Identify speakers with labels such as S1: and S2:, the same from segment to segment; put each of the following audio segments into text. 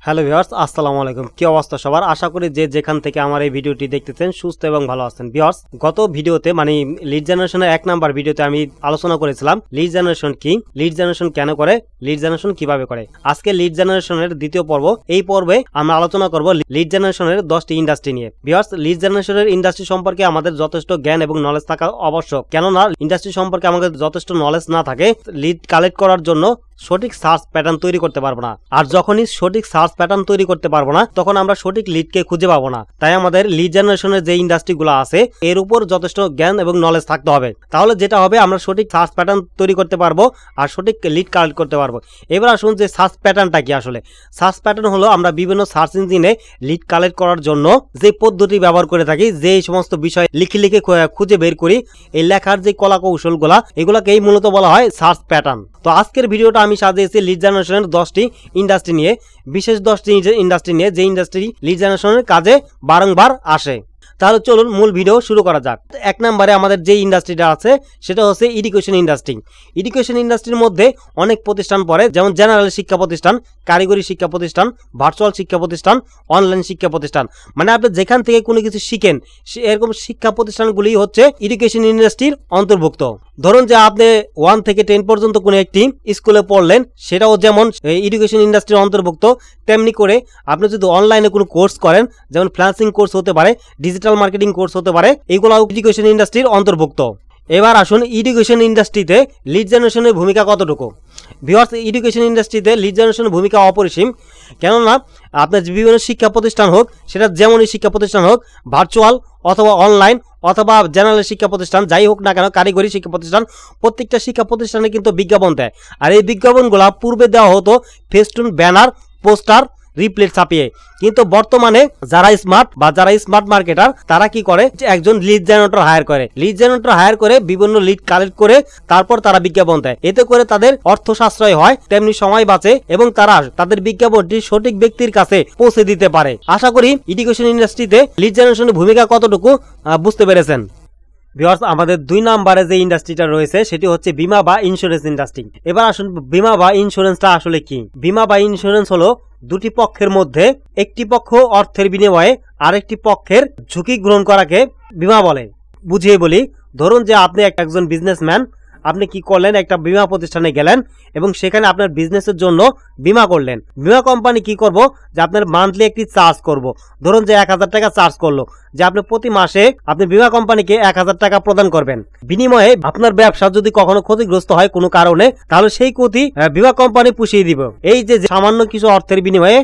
S1: Hello viewers, আসসালামু আলাইকুম। কি অবস্থা সবার? আশা করি যে যেখান থেকে আমার এই ভিডিওটি দেখতেছেন সুস্থ এবং ভালো আছেন। ভিউয়ার্স, গত ভিডিওতে মানে লিড জেনারেশনের 1 নাম্বার ভিডিওতে আমি আলোচনা করেছিলাম লিড জেনারেশন কি, লিড জেনারেশন কেন করে, লিড জেনারেশন কিভাবে করে। আজকে লিড জেনারেশনের দ্বিতীয় পর্ব। এই পর্বে আমরা আলোচনা করব লিড জেনারেশনের 10টি ইন্ডাস্ট্রি নিয়ে। ভিউয়ার্স, লিড জেনারেশনের ইন্ডাস্ট্রি সম্পর্কে আমাদের যথেষ্ট জ্ঞান এবং নলেজ থাকা আবশ্যক। কেননা ইন্ডাস্ট্রি সম্পর্কে আমাদের যথেষ্ট নলেজ না থাকে লিড কালেক্ট করার জন্য সঠিক সার্চ প্যাটার্ন তৈরি করতে পারবো না। আর যখনই সঠিক সার্চ প্যাটার্ন তৈরি করতে পারবো না তখন আমরা সঠিক লিডকে খুঁজে পাবো না। তাই আমাদের লিড জেনারেশনের যে ইন্ডাস্ট্রিগুলো আছে এর উপর যথেষ্ট জ্ঞান এবং নলেজ থাকতে হবে। তাহলে যেটা হবে আমরা সঠিক সার্চ প্যাটার্ন তৈরি করতে পারবো আর সঠিক লিড কালেক্ট করতে পারবো। এবার আসুন যে সার্চ প্যাটার্নটা কি। আসলে সার্চ প্যাটার্ন হলো আমরা বিভিন্ন সার্চ ইঞ্জিনে লিড কালেক্ট করার জন্য যে পদ্ধতি ব্যবহার করে থাকি, যে সমস্ত বিষয় লিখে লিখে খুঁজে বের করি, এই লেখার যে কলা কৌশলগুলা এগুলাকেই মূলত বলা হয় সার্চ প্যাটার্ন। তো আজকের ভিডিওটা আমি সাজিয়েছি লিড জেনারেশনের 10টি ইন্ডাস্ট্রি নিয়ে, বিশেষ 10টি ইন্ডাস্ট্রি নিয়ে, যে ইন্ডাস্ট্রি লিড জেনারেশনের কাজে বারংবার আসে। তাহলে চলুন মূল ভিডিও শুরু করা যাক। 1 নম্বরে আমাদের যে ইন্ডাস্ট্রিটা আছে সেটা হচ্ছে এডুকেশন ইন্ডাস্ট্রি। এডুকেশন ইন্ডাস্ট্রির মধ্যে অনেক প্রতিষ্ঠান পড়ে, যেমন জেনারেল শিক্ষা প্রতিষ্ঠান, কারিগরি শিক্ষা প্রতিষ্ঠান, ভার্চুয়াল শিক্ষা প্রতিষ্ঠান, অনলাইন শিক্ষা প্রতিষ্ঠান। মানে আপনি যেখান থেকে কোনো কিছু শিখেন এরকম শিক্ষা প্রতিষ্ঠানগুলি হচ্ছে এডুকেশন ইন্ডাস্ট্রির অন্তর্ভুক্ত। ধরুন যে আপনি 1 থেকে 10 পর্যন্ত কোনো একটি স্কুলে পড়লেন, সেটাও যেমন এডুকেশন ইন্ডাস্ট্রির অন্তর্ভুক্ত, তেমনি করে আপনি যদি অনলাইনে কোনো কোর্স করেন, যেমন ফ্রিল্যান্সিং কোর্স হতে পারে, ডিজিটাল মার্কেটিং কোর্স হতে পারে, এগুলো এডুকেশন ইন্ডাস্ট্রির অন্তর্ভুক্ত। এবার আসুন এডুকেশন ইন্ডাস্ট্রিতে লিড জেনারেশনের ভূমিকা কতটুকু। ভিউয়ার্স, এডুকেশন ইন্ডাস্ট্রিতে লিড জেনারেশনের ভূমিকা অপরিসীম। কেননা আপনার বিভিন্ন শিক্ষা প্রতিষ্ঠান হোক, সেটা যেমনই শিক্ষা প্রতিষ্ঠান হোক, ভার্চুয়াল অথবা অনলাইন অথবা জেনারেল শিক্ষা প্রতিষ্ঠান, যাই হোক না কেন, কারিগরি শিক্ষা প্রতিষ্ঠান, প্রত্যেকটা শিক্ষা প্রতিষ্ঠানে কিন্তু বিজ্ঞাপন দেয়। আর এই বিজ্ঞাপনগুলো পূর্বে দেওয়া হতো ফেস্টুন, ব্যানার, পোস্টার, রিপ্লেট ছাপিয়ে। কিন্তু বর্তমানে যারা স্মার্ট বা যারা স্মার্ট মার্কেটার তারা কি করে, একজন লিড জেনারেটর হায়ার করে, লিড জেনারেটর হায়ার করে বিভিন্ন লিড কালেক্ট করে তারপর তারা বিজ্ঞাপন দেয়। এতে করে তাদের অর্থ সাশ্রয় হয়, তেমনি সময় বাঁচে এবং তারা তাদের বিজ্ঞাপনটি সঠিক ব্যক্তির কাছে পৌঁছে দিতে পারে। আশা করি এডুকেশন ইন্ডাস্ট্রিতে লিড জেনারেশনের ভূমিকা কতটুকু বুঝতে পেরেছেন। ভিউয়ার্স, আমাদের 2 নম্বরে যে ইন্ডাস্ট্রিটা রয়েছে সেটি হচ্ছে বীমা বা ইন্স্যুরেন্স ইন্ডাস্ট্রি। এবার আসুন বীমা বা ইন্স্যুরেন্সটা আসলে কি। বীমা বা ইন্স্যুরেন্স হলো দুটি পক্ষের মধ্যে একটি পক্ষ অর্থের বিনিময়ে আরেকটি পক্ষের ঝুঁকি গ্রহণ করাকে বীমা বলে। বুঝিয়ে বলি, ধরুন যে আপনি একজন বিজনেসম্যান, আপনি কি করলেন, একটা বীমা প্রতিষ্ঠানে গেলেন এবং সেখানে আপনার বিজনেসের জন্য বীমা করলেন। বীমা কোম্পানি কি করব, যে আপনার মান্থলি একটি চার্জ করব। ধরুন যে 1000 টাকা চার্জ করলো, যে আপনি প্রতি মাসে আপনি বীমা কোম্পানিকে 1000 টাকা প্রদান করবেন। বিনিময়ে আপনার ব্যবসা যদি কখনো ক্ষতিগ্রস্ত হয় কোনো কারণে, তাহলে সেই ক্ষতি বীমা কোম্পানি পুষিয়ে দিব। এই যে সামান্য কিছু অর্থের বিনিময়ে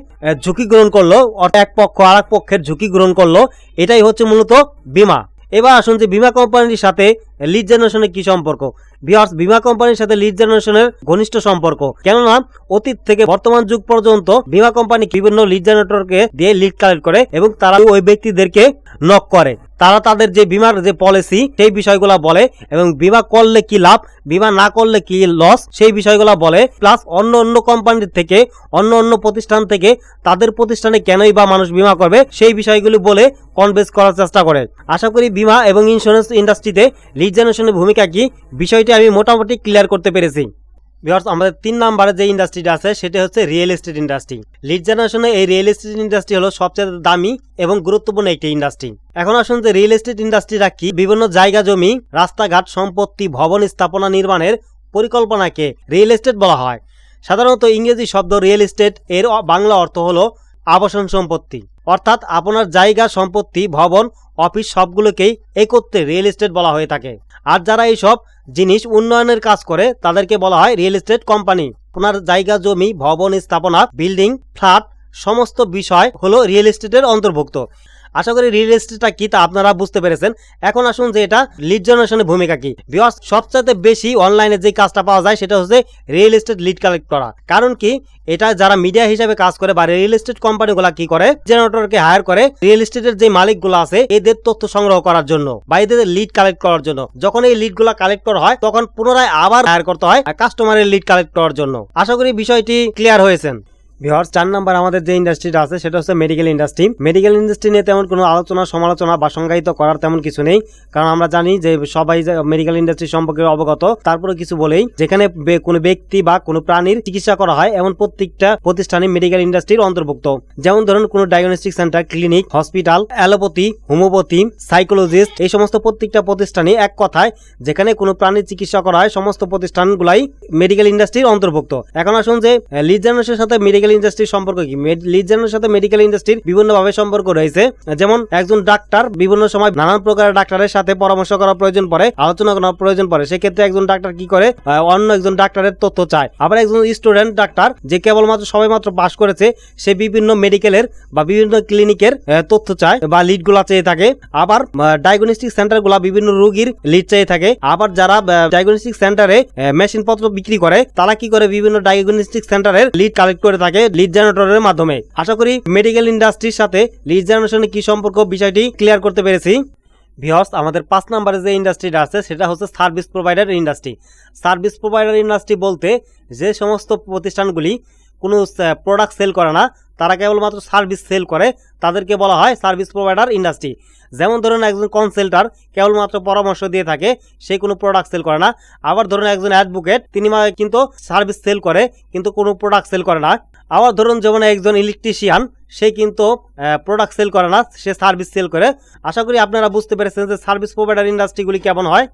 S1: ঝুঁকি গ্রহণ করলো, এক পক্ষ আর এক পক্ষের ঝুঁকি গ্রহণ করলো, এটাই হচ্ছে মূলত বীমা। এবার আসুন যে বীমা কোম্পানির সাথে লিড জেনারেশনের কি সম্পর্ক। ভিউয়ার্স, বীমা কোম্পানির সাথে লিড জেনারেশনের ঘনিষ্ঠ সম্পর্ক। কেননা অতীত থেকে বর্তমান যুগ পর্যন্ত বীমা কোম্পানি বিভিন্ন লিড জেনারেটরকে দিয়ে লিড কালেক্ট করে এবং তারা ওই ব্যক্তিদেরকে নক করে। তারা তাদের যে বীমার যে পলিসি সেই বিষয়গুলো বলে এবং বীমা করলে কি লাভ, বীমা না করলে কি লস, সেই বিষয়গুলো বলে। প্লাস অন্য অন্য কোম্পানির থেকে, অন্য অন্য প্রতিষ্ঠান থেকে তাদের প্রতিষ্ঠানে কেনই বা মানুষ বীমা করবে সেই বিষয়গুলি বলে কনভিন্স করার চেষ্টা করে। আশা করি বীমা এবং ইন্স্যুরেন্স ইন্ডাস্ট্রিতে লিড জেনারেশনের ভূমিকা কি বিষয়টি আমি মোটামুটি ক্লিয়ার করতে পেরেছি। ভিউয়ার্স, আমাদের 3 নম্বরে যে ইন্ডাস্ট্রিটা আছে সেটা হচ্ছে রিয়েল এস্টেট ইন্ডাস্ট্রি। লিড জেনারেশনে এই রিয়েল এস্টেট ইন্ডাস্ট্রি হলো সবচেয়ে দামি এবং গুরুত্বপূর্ণ একটি ইন্ডাস্ট্রি। এখন আসুন যে রিয়েল এস্টেট ইন্ডাস্ট্রিটা কি। বিভিন্ন জায়গা জমি, রাস্তাঘাট, সম্পত্তি, ভবন স্থাপনা নির্মাণের পরিকল্পনাকে রিয়েল এস্টেট বলা হয়। সাধারণত ইংরেজি শব্দ রিয়েল এস্টেট এর বাংলা অর্থ হলো আবাসন সম্পত্তি, অর্থাৎ আপনার জায়গা, সম্পত্তি, ভবন, অফিস সবগুলোকেই একত্রে রিয়েল এস্টেট বলা হয়ে থাকে। আর যারা এইসব জিনিস উন্নয়নের কাজ করে তাদেরকে বলা হয় রিয়েল এস্টেট কোম্পানি। আপনার জায়গা জমি, ভবন স্থাপনা, বিল্ডিং, ফ্ল্যাট সমস্ত বিষয় হলো রিয়েল এস্টেটের অন্তর্ভুক্ত। আশা করি রিয়েল এস্টেটটা কি তা আপনারা বুঝতে পেরেছেন। এখন আসুন যে এটা লিড জেনারেশনের ভূমিকা কি। ভিউয়ার্স, সবচেয়ে বেশি অনলাইনে যে কাজটা পাওয়া যায় সেটা হচ্ছে রিয়েল এস্টেট লিড কালেক্ট করা। কারণ কি, এটা যারা মিডিয়া হিসেবে কাজ করে বা রিয়েল এস্টেট কোম্পানিগুলা কি করে, জেনারেটরকে হায়ার করে রিয়েল এস্টেটের যে মালিকগুলো আছে এদের তথ্য সংগ্রহ করার জন্য বা এদের লিড কালেক্ট করার জন্য। যখন এই লিডগুলা কালেক্ট করা হয় তখন পুনরায় আবার হায়ার করতে হয় কাস্টমারের লিড কালেক্ট করার জন্য। আশা করি বিষয়টি ক্লিয়ার হয়েছেন। ভিউয়ার্স 4 নাম্বার আমাদের যে ইন্ডাস্ট্রিটা আছে সেটা হচ্ছে মেডিকেল ইন্ডাস্ট্রি। মেডিকেল ইন্ডাস্ট্রি নিয়ে তেমন কোনো আলোচনা সমালোচনা বা সংজ্ঞায়িত করার তেমন কিছু নেই, কারণ আমরা জানি যে সবাই মেডিকেল ইন্ডাস্ট্রি সম্পর্কে অবগত। তারপরে কিছু বলেই, যেখানে কোনো ব্যক্তি বা কোনো প্রাণীর চিকিৎসা করা হয় এমন প্রত্যেকটা প্রতিষ্ঠানই মেডিকেল ইন্ডাস্ট্রির অন্তর্ভুক্ত। যেমন ধরুন কোনো diagnostic centre, clinic, hospital, allopathy, homeopathy, psychologist, এই সমস্ত প্রত্যেকটা প্রতিষ্ঠানই এক কথায় যেখানে কোনো প্রাণীর চিকিৎসা করা হয় সমস্ত প্রতিষ্ঠানগুলাই মেডিকেল ইন্ডাস্ট্রির অন্তর্ভুক্ত। এখন আসুন যে লিড জেনারেশনের সাথে মেডিকেল ইন্ডাস্ট্রির সম্পর্ক কি। লিড জেনারেশনের সাথে মেডিকেল ইন্ডাস্ট্রির বিভিন্নভাবে সম্পর্ক রয়েছে। যেমন একজন ডাক্তার বিভিন্ন সময় নানান প্রকারের ডাক্তারের সাথে পরামর্শ করা প্রয়োজন পড়ে, আলোচনা করা প্রয়োজন পড়ে। সেক্ষেত্রে একজন ডাক্তার কি করে, অন্য একজন ডাক্তারের তথ্য চায়। আবার একজন স্টুডেন্ট ডাক্তার যে কেবলমাত্র সবেমাত্র পাশ করেছে, সে বিভিন্ন মেডিকেলের বা বিভিন্ন ক্লিনিকের তথ্য চায় বা লিডগুলা চেয়ে থাকে। আবার ডায়াগনস্টিক সেন্টারগুলা বিভিন্ন রোগীর লিড চেয়ে থাকে। আবার যারা ডায়াগনস্টিক সেন্টারে মেশিনপত্র বিক্রি করে, তারা কি করে বিভিন্ন ডায়াগনস্টিক সেন্টারের লিড কালেক্ট করে থাকে লিড জেনারেটরের মাধ্যমে। আশা করি মেডিকেল ইন্ডাস্ট্রির সাথে লিড জেনারেশনের কি সম্পর্ক বিষয়টি ক্লিয়ার করতে পেরেছি। ভিউয়ার্স, আমাদের 5 নম্বরে যে ইন্ডাস্ট্রিটা আছে সেটা হচ্ছে service provider industry. Service provider industry বলতে যে সমস্ত প্রতিষ্ঠানগুলি কোনো প্রোডাক্ট সেল করে না, তারা কেবলমাত্র সার্ভিস সেল করে, তাদেরকে বলা হয় সার্ভিস প্রোভাইডার ইন্ডাস্ট্রি। যেমন ধরুন একজন কনসাল্টার কেবলমাত্র পরামর্শ দিয়ে থাকে, সে কোনো প্রোডাক্ট সেল করে না। আবার ধরুন একজন অ্যাডভোকেট, তিনি কিন্তু সার্ভিস সেল করে কিন্তু কোনো প্রোডাক্ট সেল করে না। আবার ধরুন যেমন একজন ইলেকট্রিশিয়ান, সে কিন্তু প্রোডাক্ট সেল করে না, সে সার্ভিস সেল করে। আশা করি আপনারা বুঝতে পেরেছেন যে সার্ভিস প্রোভাইডার ইন্ডাস্ট্রিগুলি কেমন হয়।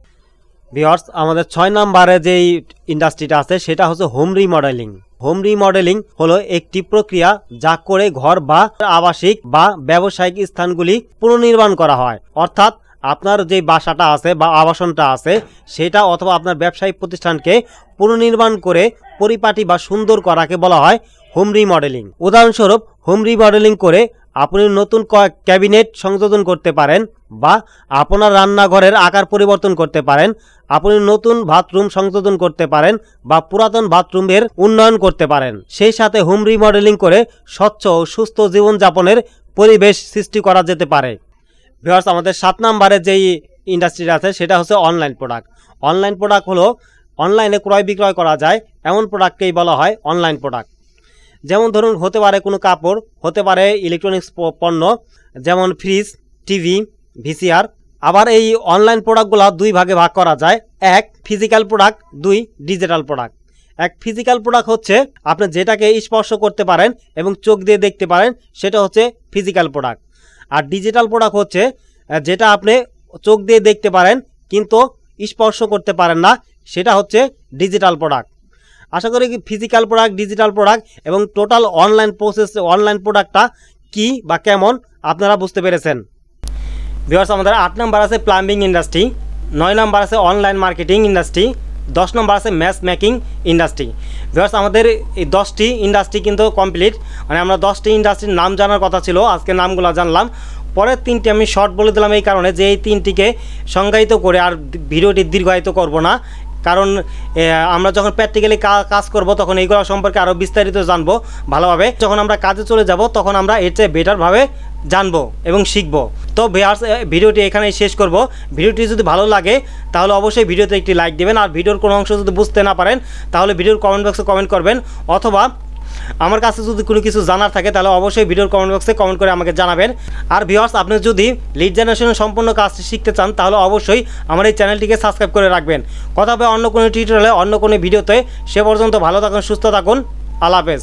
S1: ভিউয়ার্স, আমাদের 6 নম্বরে যেই ইন্ডাস্ট্রিটা আছে সেটা হচ্ছে হোম রিমডেলিং। হোম রিমডেলিং হলো একটি প্রক্রিয়া যা করে ঘর বা আবাসিক বা ব্যবসায়িক স্থানগুলি পুনর্নির্মাণ করা হয়। অর্থাৎ আপনার যে বাসাটা আছে বা আবাসনটা আছে সেটা অথবা আপনার ব্যবসায়িক প্রতিষ্ঠানকে পুনর্নির্মাণ করে পরিপাটি বা সুন্দর করাকে বলা হয় হোম রিমডেলিং। উদাহরণস্বরূপ, হোম রিমডেলিং করে আপনি নতুন ক্যাবিনেট সংযোজন করতে পারেন, বা আপনার রান্নাঘরের আকার পরিবর্তন করতে পারেন, আপনি নতুন বাথরুম সংযোজন করতে পারেন, বা পুরাতন বাথরুমের উন্নয়ন করতে পারেন। সেই সাথে হোম রিমডেলিং করে স্বচ্ছ ও সুস্থ জীবনযাপনের পরিবেশ সৃষ্টি করা যেতে পারে। ভিউয়ার্স, আমাদের 7 নম্বরে যেই ইন্ডাস্ট্রিটা আছে সেটা হচ্ছে অনলাইন প্রোডাক্ট। অনলাইন প্রোডাক্ট হলো অনলাইনে ক্রয় বিক্রয় করা যায় এমন প্রোডাক্টকেই বলা হয় অনলাইন প্রোডাক্ট। যেমন ধরুন হতে পারে কোনো কাপড়, হতে পারে ইলেকট্রনিক্স পণ্য, যেমন ফ্রিজ, টিভি, ভিসিআর। আবার এই অনলাইন প্রোডাক্টগুলো 2 ভাগে ভাগ করা যায়। 1 ফিজিক্যাল প্রোডাক্ট, 2 ডিজিটাল প্রোডাক্ট। এক ফিজিক্যাল প্রোডাক্ট হচ্ছে আপনি যেটাকে স্পর্শ করতে পারেন এবং চোখ দিয়ে দেখতে পারেন, সেটা হচ্ছে ফিজিক্যাল প্রোডাক্ট। আর ডিজিটাল প্রোডাক্ট হচ্ছে যেটা আপনি চোখ দিয়ে দেখতে পারেন কিন্তু স্পর্শ করতে পারেন না, সেটা হচ্ছে ডিজিটাল প্রোডাক্ট। আশা করি ফিজিক্যাল প্রোডাক্ট, ডিজিটাল প্রোডাক্ট এবং টোটাল অনলাইন প্রসেস, অনলাইন প্রোডাক্টটা কি বা কেমন আপনারা বুঝতে পেরেছেন। ভিউয়ার্স, আমাদের 8 নাম্বার আছে প্লাম্বিং ইন্ডাস্ট্রি, 9 নাম্বার আছে অনলাইন মার্কেটিং ইন্ডাস্ট্রি, 10 নম্বর আছে ম্যাচ মেকিং ইন্ডাস্ট্রি। ভিউয়ার্স, আমাদের এই 10টি ইন্ডাস্ট্রি কিন্তু কমপ্লিট। মানে আমরা 10টি ইন্ডাস্ট্রির নাম জানার কথা ছিল, আজকে নামগুলো জানলাম। পরের 3টি আমি শর্ট বলে দিলাম এই কারণে যে এই 3টিকে সংজ্ঞায়িত করে আর ভিডিওটি দীর্ঘায়িত করব না, কারণ আমরা যখন প্র্যাকটিক্যালি কাজ করব তখন এইগুলো সম্পর্কে আরও বিস্তারিত জানবো ভালোভাবে। যখন আমরা কাজে চলে যাব তখন আমরা এর চেয়ে বেটারভাবে জানবো এবং শিখবো। তো ভিউয়ার্স, ভিডিওটি এখানেই শেষ করব। ভিডিওটি যদি ভালো লাগে তাহলে অবশ্যই ভিডিওতে একটি লাইক দেবেন, আর ভিডিওর কোনো অংশ যদি বুঝতে না পারেন তাহলে ভিডিওর কমেন্ট বক্সে কমেন্ট করবেন, অথবা আমার কাছে যদি কোনো কিছু জানার থাকে তাহলে অবশ্যই ভিডিওর কমেন্ট বক্সে কমেন্ট করে আমাকে জানাবেন। আর ভিউয়ার্স, আপনি যদি লিড জেনারেশনের সম্পূর্ণ কাজটি শিখতে চান তাহলে অবশ্যই আমার এই চ্যানেলটিকে সাবস্ক্রাইব করে রাখবেন। কথা হবে অন্য কোনো টিউটোরিয়ালে, অন্য কোনো ভিডিওতে। সে পর্যন্ত ভালো থাকুন, সুস্থ থাকুন, আল্লাহ হাফেজ।